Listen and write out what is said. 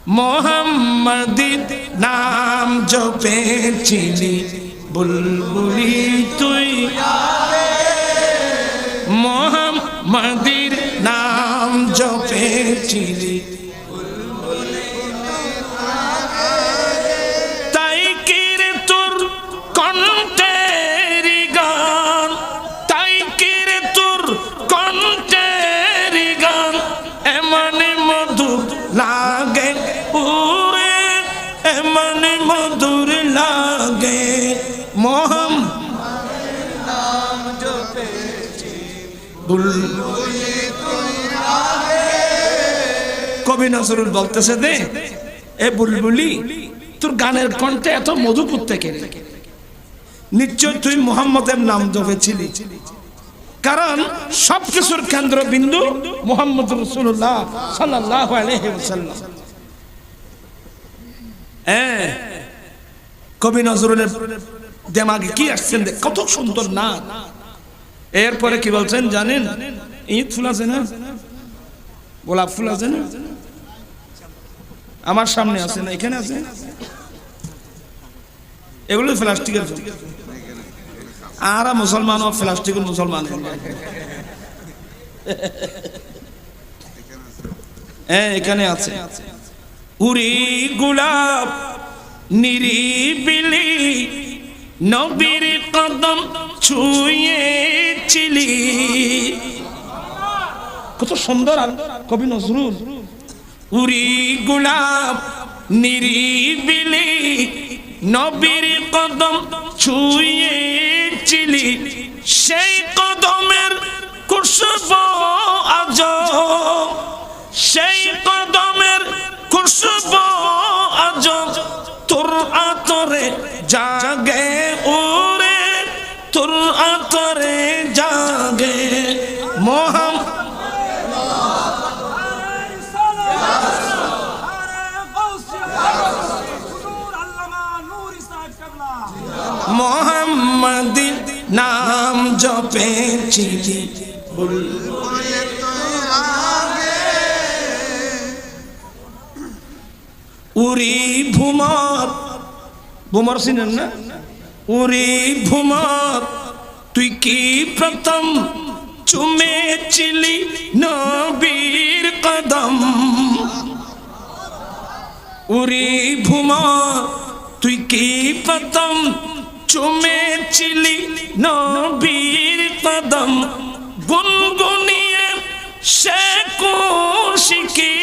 মোহাম্মদের নাম জপেছিলি বুলবুলি তুই, মোহাম্মদের নাম জপেছিলি তাই কিরে তোর কণ্ঠের গান, তাই কিরে তোর কণ্ঠের গান এমন মধুর লাগে ওরে, এমন মধুর লাগে। মোহাম্মদের নাম জপেছি বুলবুলি তুই রাগে। কবি নজরুল বলতেছে দে এ বুলবুলি তোর গানের কণ্ঠে এত মধু থেকে, নিশ্চয় তুই মুহাম্মদের নাম জপেছিলি, কারণ সবকিছুর কেন্দ্রবিন্দু মুহাম্মদ রাসূলুল্লাহ সাল্লাল্লাহু আলাইহি ওয়াসাল্লাম। কবি নজরুলের দিমাগে কি আসছেন, কত সুন্দর না। এরপরে কি বলছেন জানেন? ঈদ ফুল আছে না, গোলাপ ফুল আছে না, আমার সামনে আছে না, এখানে আছে, এগুলো প্লাস্টিকের ফুল। আর মুসলমান ও প্লাস্টিকের মুসলমান, এখানে আছে। উরি গোলাপ নিরিবিলি নবীর কদম ছুঁয়েছিলি, কত সুন্দর কবি নজরুল। উরি গোলাপ নিরিবিলি নবীর কদম ছুঁয়েছিলি, সেই কদমের খুশবু আজ, সেই কদমের খুশবু আজ তোর আতরে জাগে ওরে, তোর আতরে জাগে। মোহাম্মদের নাম জপেছিলি বুলবুলি তুই রাগে। উরি ভুমর, ভুমর চিনেন না? উরি ভুমর তুই কি প্রথম চুমেছিলি নবীর কদম, উরি ভুমর তুই কি প্রথম চুমেছিলি নবীর কদম, গুনগুনিয়ে সে খুশকি